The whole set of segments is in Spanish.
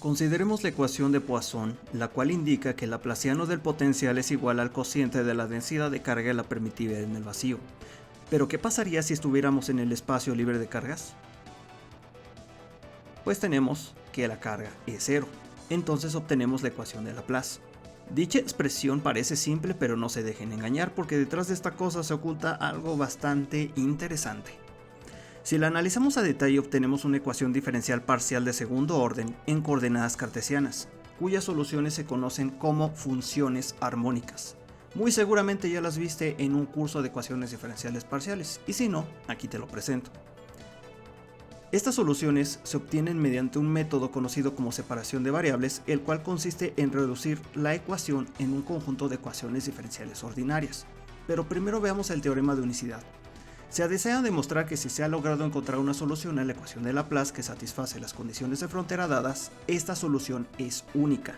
Consideremos la ecuación de Poisson, la cual indica que el laplaciano del potencial es igual al cociente de la densidad de carga y la permitividad en el vacío. Pero ¿qué pasaría si estuviéramos en el espacio libre de cargas? Pues tenemos que la carga es cero, entonces obtenemos la ecuación de Laplace. Dicha expresión parece simple, pero no se dejen engañar porque detrás de esta cosa se oculta algo bastante interesante. Si la analizamos a detalle obtenemos una ecuación diferencial parcial de segundo orden en coordenadas cartesianas, cuyas soluciones se conocen como funciones armónicas. Muy seguramente ya las viste en un curso de ecuaciones diferenciales parciales, y si no, aquí te lo presento. Estas soluciones se obtienen mediante un método conocido como separación de variables, el cual consiste en reducir la ecuación en un conjunto de ecuaciones diferenciales ordinarias. Pero primero veamos el teorema de unicidad. Se desea demostrar que si se ha logrado encontrar una solución a la ecuación de Laplace que satisface las condiciones de frontera dadas, esta solución es única.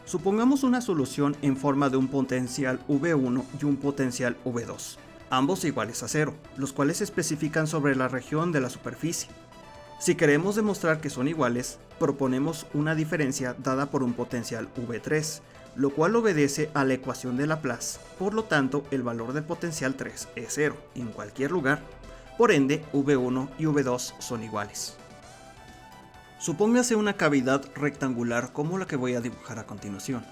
Supongamos una solución en forma de un potencial V1 y un potencial V2, ambos iguales a 0, los cuales se especifican sobre la región de la superficie. Si queremos demostrar que son iguales, proponemos una diferencia dada por un potencial V3, lo cual obedece a la ecuación de Laplace, por lo tanto el valor del potencial 3 es 0 en cualquier lugar, por ende V1 y V2 son iguales. Supóngase una cavidad rectangular como la que voy a dibujar a continuación.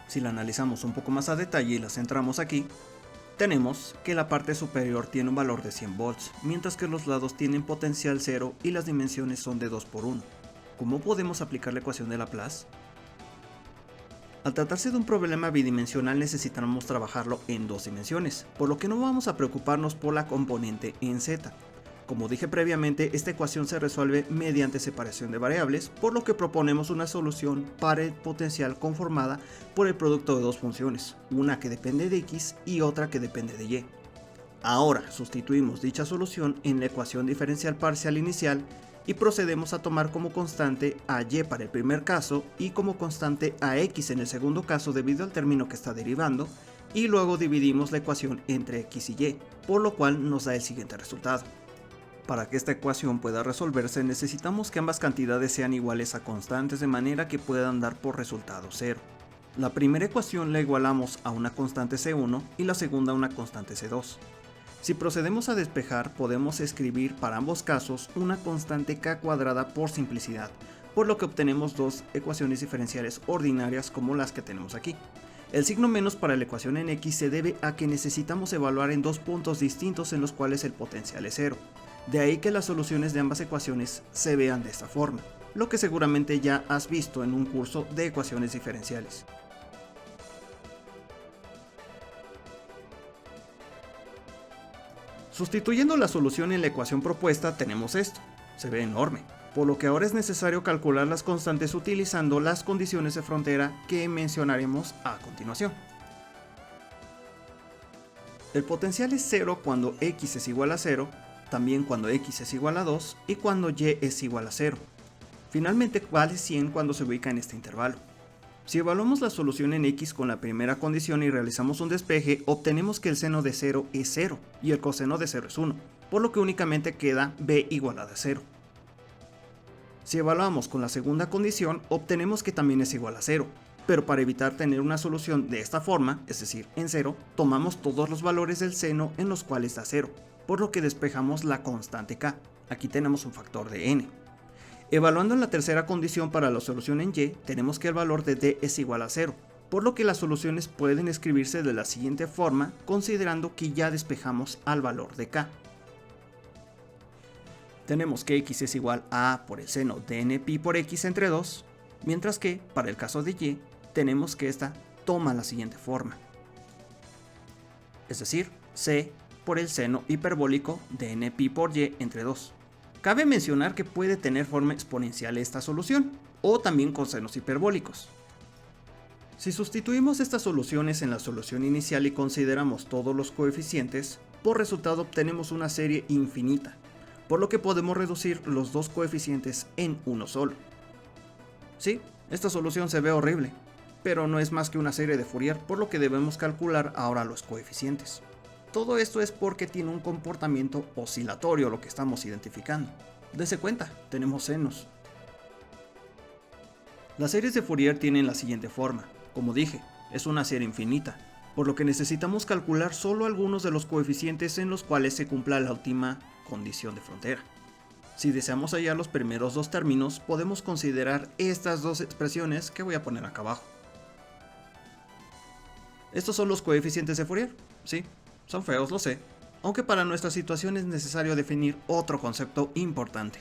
Si la analizamos un poco más a detalle y la centramos aquí, tenemos que la parte superior tiene un valor de 100 volts, mientras que los lados tienen potencial 0 y las dimensiones son de 2 por 1. ¿Cómo podemos aplicar la ecuación de Laplace? Al tratarse de un problema bidimensional necesitamos trabajarlo en dos dimensiones, por lo que no vamos a preocuparnos por la componente en z. Como dije previamente, esta ecuación se resuelve mediante separación de variables, por lo que proponemos una solución para el potencial conformada por el producto de dos funciones, una que depende de x y otra que depende de y. Ahora sustituimos dicha solución en la ecuación diferencial parcial inicial y procedemos a tomar como constante a y para el primer caso y como constante a x en el segundo caso debido al término que está derivando, y luego dividimos la ecuación entre x y y, por lo cual nos da el siguiente resultado. Para que esta ecuación pueda resolverse necesitamos que ambas cantidades sean iguales a constantes de manera que puedan dar por resultado 0. La primera ecuación la igualamos a una constante C1 y la segunda a una constante C2. Si procedemos a despejar, podemos escribir para ambos casos una constante k cuadrada por simplicidad, por lo que obtenemos dos ecuaciones diferenciales ordinarias como las que tenemos aquí. El signo menos para la ecuación en x se debe a que necesitamos evaluar en dos puntos distintos en los cuales el potencial es 0. De ahí que las soluciones de ambas ecuaciones se vean de esta forma, lo que seguramente ya has visto en un curso de ecuaciones diferenciales. Sustituyendo la solución en la ecuación propuesta tenemos esto, se ve enorme, por lo que ahora es necesario calcular las constantes utilizando las condiciones de frontera que mencionaremos a continuación. El potencial es 0 cuando x es igual a 0, también cuando x es igual a 2 y cuando y es igual a 0. Finalmente vale 100 cuando se ubica en este intervalo. Si evaluamos la solución en x con la primera condición y realizamos un despeje, obtenemos que el seno de 0 es 0 y el coseno de 0 es 1, por lo que únicamente queda b igualada a 0. Si evaluamos con la segunda condición, obtenemos que también es igual a 0, pero para evitar tener una solución de esta forma, es decir, en 0, tomamos todos los valores del seno en los cuales da 0, por lo que despejamos la constante k. Aquí tenemos un factor de n. Evaluando la tercera condición para la solución en y, tenemos que el valor de d es igual a 0, por lo que las soluciones pueden escribirse de la siguiente forma, considerando que ya despejamos al valor de k. Tenemos que x es igual a a por el seno de npi por x entre 2, mientras que, para el caso de y, tenemos que esta toma la siguiente forma, es decir, c por el seno hiperbólico de npi por y entre 2. Cabe mencionar que puede tener forma exponencial esta solución, o también con senos hiperbólicos. Si sustituimos estas soluciones en la solución inicial y consideramos todos los coeficientes, por resultado obtenemos una serie infinita, por lo que podemos reducir los dos coeficientes en uno solo. Sí, esta solución se ve horrible, pero no es más que una serie de Fourier, por lo que debemos calcular ahora los coeficientes. Todo esto es porque tiene un comportamiento oscilatorio lo que estamos identificando. Dese cuenta, tenemos senos. Las series de Fourier tienen la siguiente forma. Como dije, es una serie infinita, por lo que necesitamos calcular solo algunos de los coeficientes en los cuales se cumpla la última condición de frontera. Si deseamos hallar los primeros dos términos, podemos considerar estas dos expresiones que voy a poner acá abajo. Estos son los coeficientes de Fourier. Sí, son feos, lo sé, aunque para nuestra situación es necesario definir otro concepto importante.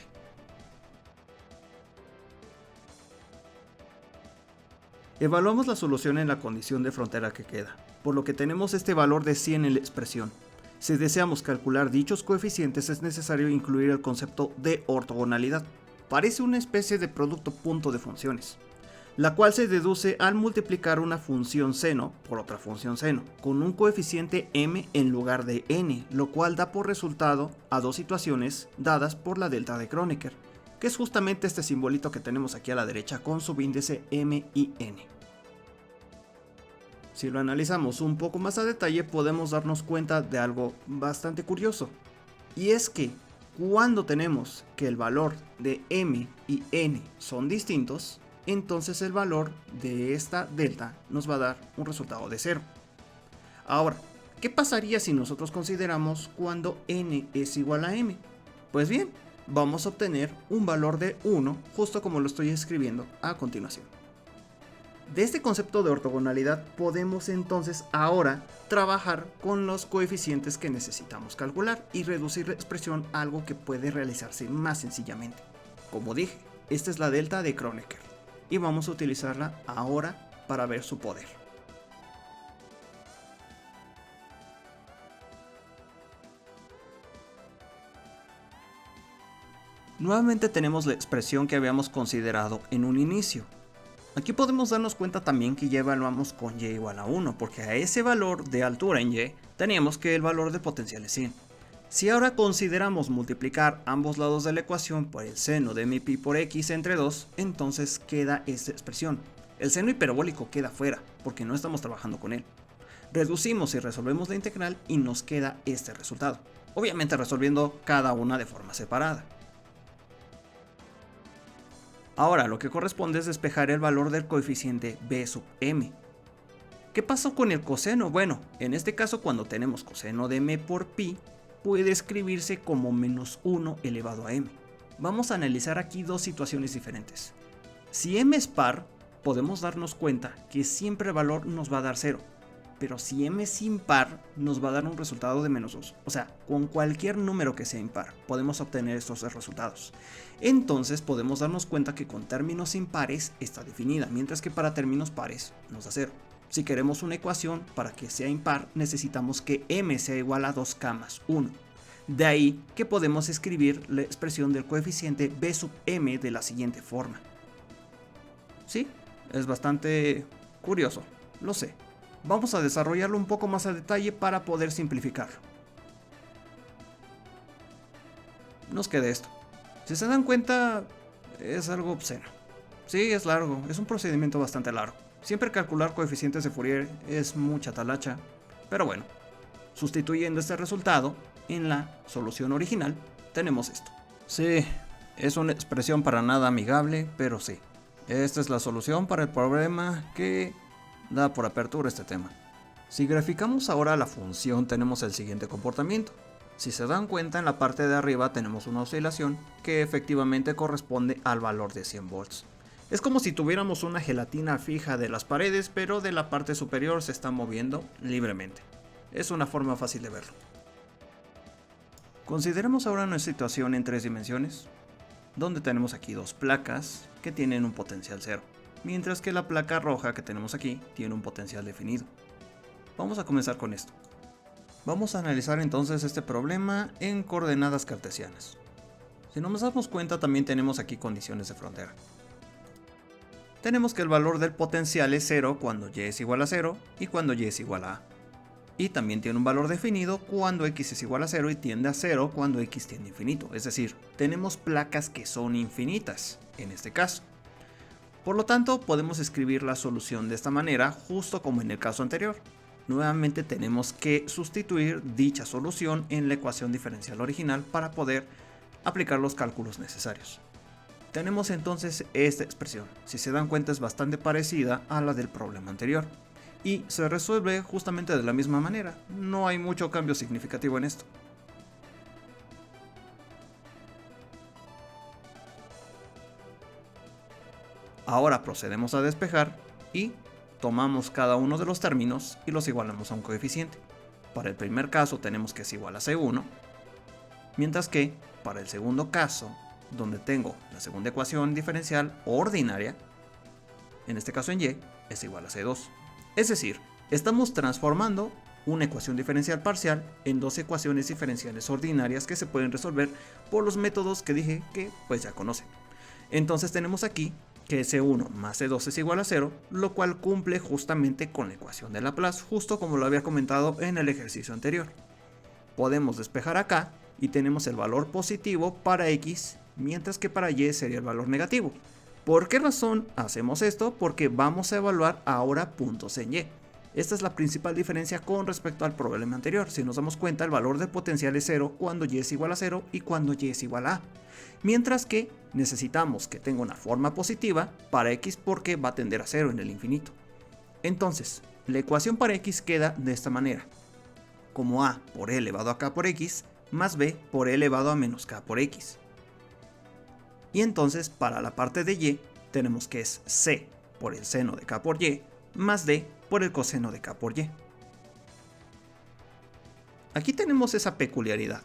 Evaluamos la solución en la condición de frontera que queda, por lo que tenemos este valor de 100 en la expresión. Si deseamos calcular dichos coeficientes es necesario incluir el concepto de ortogonalidad. Parece una especie de producto punto de funciones, la cual se deduce al multiplicar una función seno por otra función seno, con un coeficiente m en lugar de n, lo cual da por resultado a dos situaciones dadas por la delta de Kronecker, que es justamente este simbolito que tenemos aquí a la derecha con subíndice m y n. Si lo analizamos un poco más a detalle podemos darnos cuenta de algo bastante curioso, y es que cuando tenemos que el valor de m y n son distintos, entonces el valor de esta delta nos va a dar un resultado de 0. Ahora, ¿qué pasaría si nosotros consideramos cuando n es igual a m? Pues bien, vamos a obtener un valor de 1, justo como lo estoy escribiendo a continuación. De este concepto de ortogonalidad podemos entonces ahora trabajar con los coeficientes que necesitamos calcular y reducir la expresión a algo que puede realizarse más sencillamente. Como dije, esta es la delta de Kronecker y vamos a utilizarla ahora para ver su poder. Nuevamente tenemos la expresión que habíamos considerado en un inicio. Aquí podemos darnos cuenta también que ya evaluamos con y igual a 1, porque a ese valor de altura en y teníamos que el valor de potencial es 100. Si ahora consideramos multiplicar ambos lados de la ecuación por el seno de mi pi por x entre 2, entonces queda esta expresión. El seno hiperbólico queda fuera, porque no estamos trabajando con él. Reducimos y resolvemos la integral y nos queda este resultado, obviamente resolviendo cada una de forma separada. Ahora lo que corresponde es despejar el valor del coeficiente b sub m. ¿Qué pasó con el coseno? Bueno, en este caso cuando tenemos coseno de m por pi, puede escribirse como menos 1 elevado a m. Vamos a analizar aquí dos situaciones diferentes. Si m es par, podemos darnos cuenta que siempre el valor nos va a dar 0. Pero si m es impar, nos va a dar un resultado de menos 2. O sea, con cualquier número que sea impar, podemos obtener estos resultados. Entonces podemos darnos cuenta que con términos impares está definida, mientras que para términos pares nos da 0. Si queremos una ecuación para que sea impar, necesitamos que m sea igual a 2 más 1. De ahí que podemos escribir la expresión del coeficiente b sub m de la siguiente forma. Sí, es bastante curioso, lo sé. Vamos a desarrollarlo un poco más a detalle para poder simplificarlo. Nos queda esto. Si se dan cuenta, es algo obsceno. Sí, es largo, es un procedimiento bastante largo. Siempre calcular coeficientes de Fourier es mucha talacha, pero bueno, sustituyendo este resultado en la solución original, tenemos esto. Sí, es una expresión para nada amigable, pero sí. Esta es la solución para el problema que da por apertura este tema. Si graficamos ahora la función tenemos el siguiente comportamiento. Si se dan cuenta en la parte de arriba tenemos una oscilación que efectivamente corresponde al valor de 100 volts. Es como si tuviéramos una gelatina fija de las paredes pero de la parte superior se está moviendo libremente. Es una forma fácil de verlo. Consideremos ahora una situación en 3 dimensiones, donde tenemos aquí dos placas que tienen un potencial 0. Mientras que la placa roja que tenemos aquí tiene un potencial definido. Vamos a comenzar con esto. Vamos a analizar entonces este problema en coordenadas cartesianas. Si nos damos cuenta también tenemos aquí condiciones de frontera. Tenemos que el valor del potencial es 0 cuando y es igual a 0 y cuando y es igual a a. Y también tiene un valor definido cuando x es igual a 0 y tiende a 0 cuando x tiende a infinito. Es decir, tenemos placas que son infinitas en este caso. Por lo tanto, podemos escribir la solución de esta manera, justo como en el caso anterior. Nuevamente tenemos que sustituir dicha solución en la ecuación diferencial original para poder aplicar los cálculos necesarios. Tenemos entonces esta expresión. Si se dan cuenta es bastante parecida a la del problema anterior. Y se resuelve justamente de la misma manera. No hay mucho cambio significativo en esto. Ahora procedemos a despejar y tomamos cada uno de los términos y los igualamos a un coeficiente. Para el primer caso tenemos que es igual a C1, mientras que para el segundo caso, donde tengo la segunda ecuación diferencial ordinaria, en este caso en Y, es igual a C2. Es decir, estamos transformando una ecuación diferencial parcial en dos ecuaciones diferenciales ordinarias que se pueden resolver por los métodos que dije que pues ya conocen. Entonces tenemos aquí que C1 más C2 es igual a 0, lo cual cumple justamente con la ecuación de Laplace, justo como lo había comentado en el ejercicio anterior. Podemos despejar acá y tenemos el valor positivo para X, mientras que para Y sería el valor negativo. ¿Por qué razón hacemos esto? Porque vamos a evaluar ahora puntos en Y. Esta es la principal diferencia con respecto al problema anterior. Si nos damos cuenta, el valor de potencial es 0 cuando Y es igual a 0 y cuando Y es igual a A. Mientras que necesitamos que tenga una forma positiva para X porque va a tender a 0 en el infinito. Entonces, la ecuación para X queda de esta manera. Como A por E elevado a K por X más B por E elevado a menos K por X. Y entonces para la parte de Y tenemos que es C por el seno de K por Y más D por el coseno de K por Y. Aquí tenemos esa peculiaridad.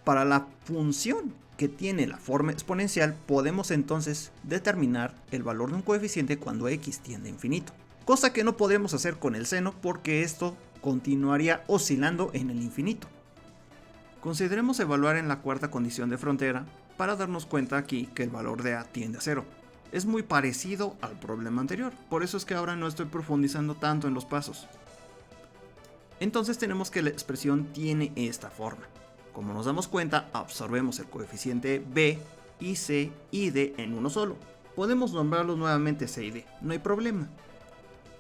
Para la función que tiene la forma exponencial podemos entonces determinar el valor de un coeficiente cuando X tiende a infinito. Cosa que no podemos hacer con el seno porque esto continuaría oscilando en el infinito. Consideremos evaluar en la cuarta condición de frontera para darnos cuenta aquí que el valor de A tiende a 0. Es muy parecido al problema anterior, por eso es que ahora no estoy profundizando tanto en los pasos. Entonces tenemos que la expresión tiene esta forma. Como nos damos cuenta, absorbemos el coeficiente B y C y D en uno solo. Podemos nombrarlos nuevamente C y D, no hay problema.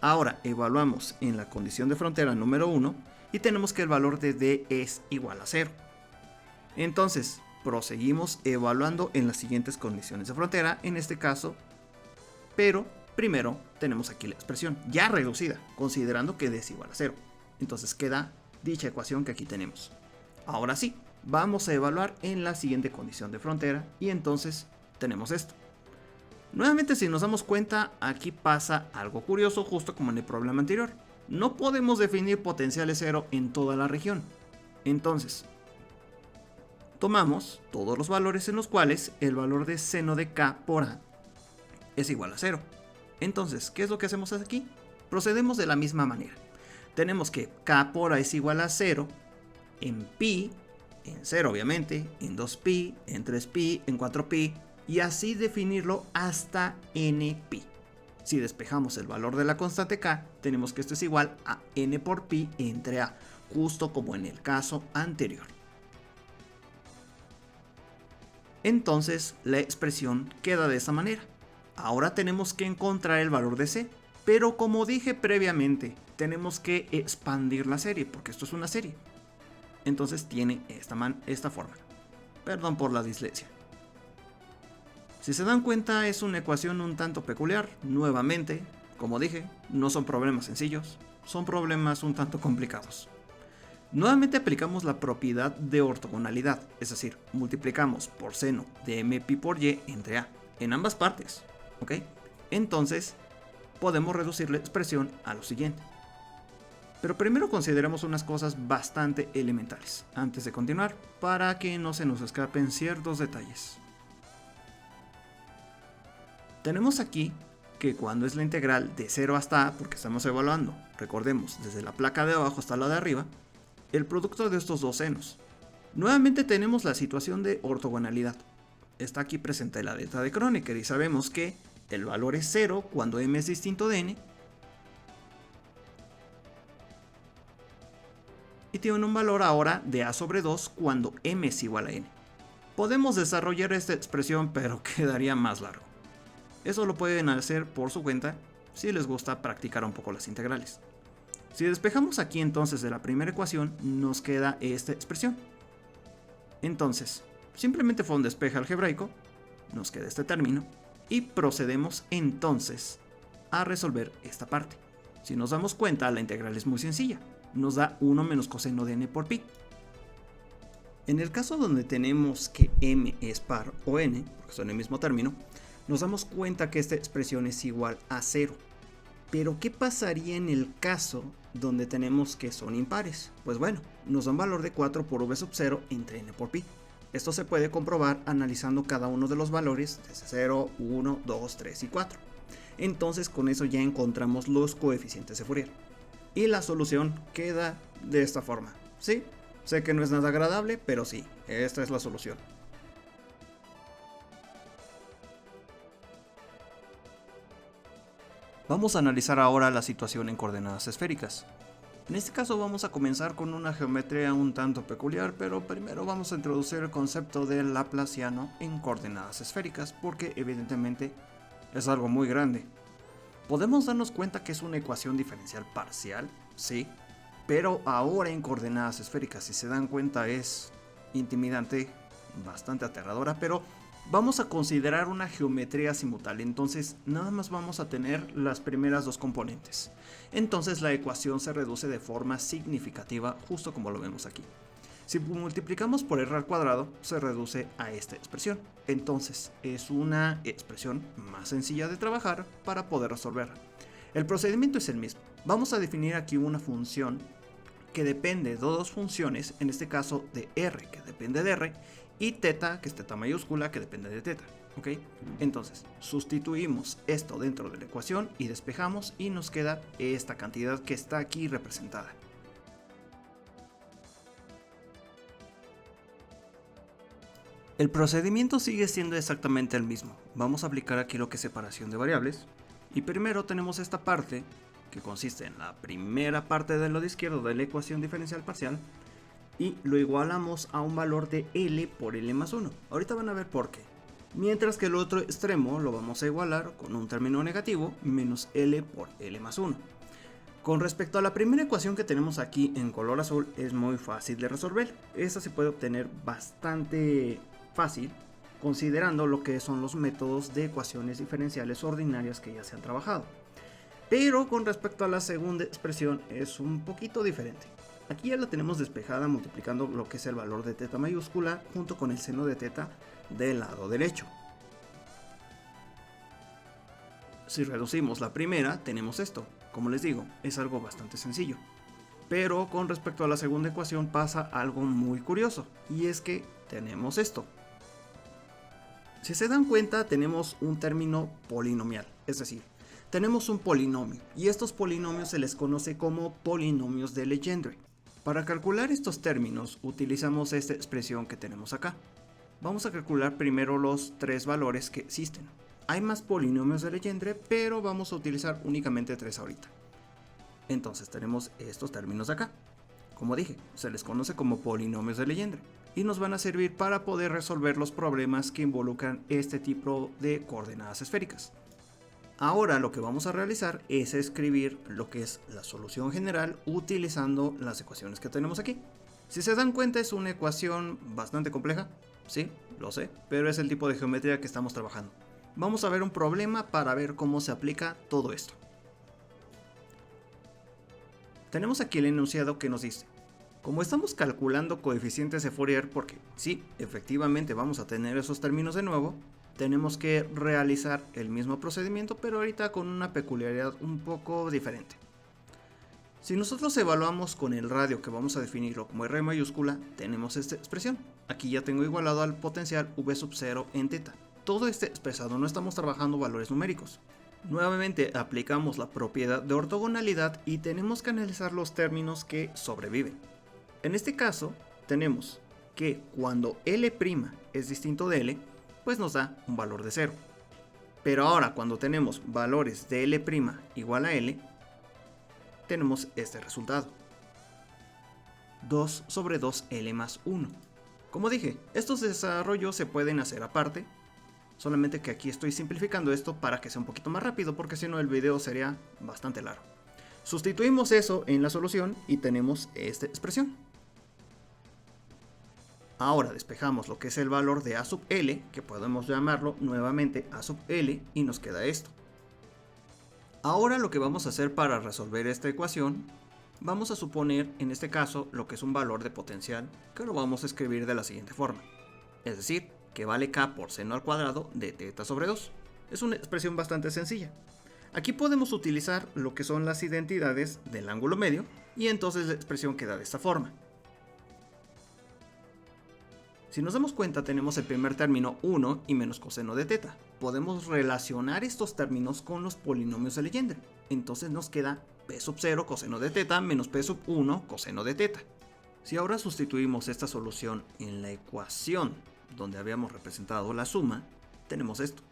Ahora evaluamos en la condición de frontera número 1 y tenemos que el valor de D es igual a 0. Entonces, proseguimos evaluando en las siguientes condiciones de frontera, en este caso, pero primero tenemos aquí la expresión ya reducida, considerando que D es igual a 0. Entonces queda dicha ecuación que aquí tenemos. Ahora sí, vamos a evaluar en la siguiente condición de frontera y entonces tenemos esto. Nuevamente, si nos damos cuenta, aquí pasa algo curioso, justo como en el problema anterior. No podemos definir potenciales 0 en toda la región. Entonces, tomamos todos los valores en los cuales el valor de seno de K por A es igual a 0. Entonces, ¿qué es lo que hacemos aquí? Procedemos de la misma manera. Tenemos que K por A es igual a 0 en pi, en 0 obviamente, en 2pi, en 3pi, en 4pi, y así definirlo hasta npi. Si despejamos el valor de la constante K, tenemos que esto es igual a n por pi entre A, justo como en el caso anterior. Entonces la expresión queda de esta manera. Ahora tenemos que encontrar el valor de C, pero como dije previamente, tenemos que expandir la serie, porque esto es una serie. Entonces tiene esta forma. Perdón por la dislexia. Si se dan cuenta, es una ecuación un tanto peculiar. Nuevamente, como dije, no son problemas sencillos, son problemas un tanto complicados. Nuevamente aplicamos la propiedad de ortogonalidad, es decir, multiplicamos por seno de mpi por y entre A, en ambas partes, ¿ok? Entonces, podemos reducir la expresión a lo siguiente. Pero primero consideremos unas cosas bastante elementales, antes de continuar, para que no se nos escapen ciertos detalles. Tenemos aquí que cuando es la integral de 0 hasta A, porque estamos evaluando, recordemos, desde la placa de abajo hasta la de arriba, el producto de estos dos senos. Nuevamente tenemos la situación de ortogonalidad. Está aquí presente la delta de Kronecker y sabemos que el valor es 0 cuando m es distinto de n, y tiene un valor ahora de a sobre 2 cuando m es igual a n. Podemos desarrollar esta expresión, pero quedaría más largo. Eso lo pueden hacer por su cuenta si les gusta practicar un poco las integrales. Si despejamos aquí entonces de la primera ecuación, nos queda esta expresión. Entonces, Simplemente fue un despeje algebraico, nos queda este término, y procedemos entonces a resolver esta parte. Si nos damos cuenta, la integral es muy sencilla, nos da 1 menos coseno de n por pi. En el caso donde tenemos que m es par o n, porque son el mismo término, nos damos cuenta que esta expresión es igual a 0. Pero ¿qué pasaría en el caso donde tenemos que son impares? Pues bueno, nos da un valor de 4 por v sub 0 entre n por pi. Esto se puede comprobar analizando cada uno de los valores desde 0, 1, 2, 3 y 4. Entonces con eso ya encontramos los coeficientes de Fourier. Y la solución queda de esta forma. ¿Sí? Sé que no es nada agradable, pero sí, esta es la solución. Vamos a analizar ahora la situación en coordenadas esféricas. En este caso vamos a comenzar con una geometría un tanto peculiar, pero primero vamos a introducir el concepto del laplaciano en coordenadas esféricas, porque evidentemente es algo muy grande. Podemos darnos cuenta que es una ecuación diferencial parcial, sí, pero ahora en coordenadas esféricas, si se dan cuenta, es intimidante, bastante aterradora, pero vamos a considerar una geometría simultánea, entonces nada más vamos a tener las primeras dos componentes. Entonces la ecuación se reduce de forma significativa, justo como lo vemos aquí. Si multiplicamos por r al cuadrado, se reduce a esta expresión. Entonces es una expresión más sencilla de trabajar para poder resolverla. El procedimiento es el mismo. Vamos a definir aquí una función que depende de dos funciones, en este caso de r, que depende de r, y teta, que es teta mayúscula, que depende de teta. ¿Ok? Entonces, sustituimos esto dentro de la ecuación y despejamos y nos queda esta cantidad que está aquí representada. El procedimiento sigue siendo exactamente el mismo. Vamos a aplicar aquí lo que es separación de variables. Y primero tenemos esta parte, que consiste en la primera parte del lado izquierdo de la ecuación diferencial parcial, y lo igualamos a un valor de L por L más 1. Ahorita van a ver por qué. Mientras que el otro extremo lo vamos a igualar con un término negativo menos L por L más 1. Con respecto a la primera ecuación que tenemos aquí en color azul, es muy fácil de resolver. Esta se puede obtener bastante fácil, considerando lo que son los métodos de ecuaciones diferenciales ordinarias que ya se han trabajado. Pero con respecto a la segunda expresión es un poquito diferente. Aquí ya la tenemos despejada multiplicando lo que es el valor de teta mayúscula junto con el seno de teta del lado derecho. Si reducimos la primera, tenemos esto. Como les digo, es algo bastante sencillo. Pero con respecto a la segunda ecuación pasa algo muy curioso, y es que tenemos esto. Si se dan cuenta, tenemos un término polinomial, es decir, tenemos un polinomio, y estos polinomios se les conoce como polinomios de Legendre. Para calcular estos términos utilizamos esta expresión que tenemos acá. Vamos a calcular primero los tres valores que existen. Hay más polinomios de Legendre, pero vamos a utilizar únicamente 3 ahorita. Entonces tenemos estos términos de acá. Como dije, se les conoce como polinomios de Legendre y nos van a servir para poder resolver los problemas que involucran este tipo de coordenadas esféricas. Ahora lo que vamos a realizar es escribir lo que es la solución general utilizando las ecuaciones que tenemos aquí. Si se dan cuenta, es una ecuación bastante compleja, sí, lo sé, pero es el tipo de geometría que estamos trabajando. Vamos a ver un problema para ver cómo se aplica todo esto. Tenemos aquí el enunciado que nos dice: como estamos calculando coeficientes de Fourier, porque sí, efectivamente vamos a tener esos términos de nuevo, tenemos que realizar el mismo procedimiento, pero ahorita con una peculiaridad un poco diferente. Si nosotros evaluamos con el radio, que vamos a definirlo como R mayúscula, tenemos esta expresión. Aquí ya tengo igualado al potencial V sub 0 en teta. Todo este expresado, no estamos trabajando valores numéricos. Nuevamente aplicamos la propiedad de ortogonalidad y tenemos que analizar los términos que sobreviven. En este caso, tenemos que cuando L' es distinto de L, pues nos da un valor de 0. Pero ahora cuando tenemos valores de L' igual a L, tenemos este resultado. 2 sobre 2L más 1. Como dije, estos desarrollos se pueden hacer aparte, solamente que aquí estoy simplificando esto para que sea un poquito más rápido, porque si no el video sería bastante largo. Sustituimos eso en la solución y tenemos esta expresión. Ahora despejamos lo que es el valor de a sub L, que podemos llamarlo nuevamente a sub L, y nos queda esto. Ahora lo que vamos a hacer para resolver esta ecuación, vamos a suponer en este caso lo que es un valor de potencial, que lo vamos a escribir de la siguiente forma. Es decir, que vale k por seno al cuadrado de teta sobre 2. Es una expresión bastante sencilla. Aquí podemos utilizar lo que son las identidades del ángulo medio, y entonces la expresión queda de esta forma. Si nos damos cuenta, tenemos el primer término 1 y menos coseno de teta. Podemos relacionar estos términos con los polinomios de Legendre. Entonces nos queda p sub 0 coseno de teta menos p sub 1 coseno de teta. Si ahora sustituimos esta solución en la ecuación donde habíamos representado la suma, tenemos esto.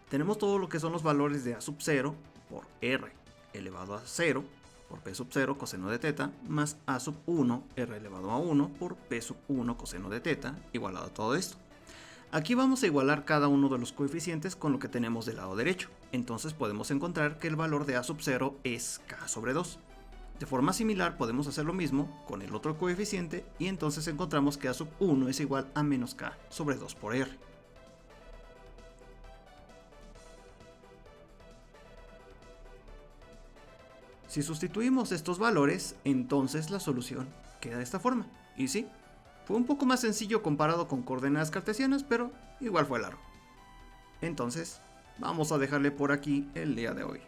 Tenemos todo lo que son los valores de a sub 0 por r elevado a 0 por p sub 0 coseno de teta más a sub 1 r elevado a 1 por p sub 1 coseno de teta igualado a todo esto. Aquí vamos a igualar cada uno de los coeficientes con lo que tenemos del lado derecho. Entonces podemos encontrar que el valor de a sub 0 es k sobre 2. De forma similar podemos hacer lo mismo con el otro coeficiente y entonces encontramos que a sub 1 es igual a menos k sobre 2 por r. Si sustituimos estos valores, entonces la solución queda de esta forma. Y sí, fue un poco más sencillo comparado con coordenadas cartesianas, pero igual fue largo. Entonces, vamos a dejarle por aquí el día de hoy.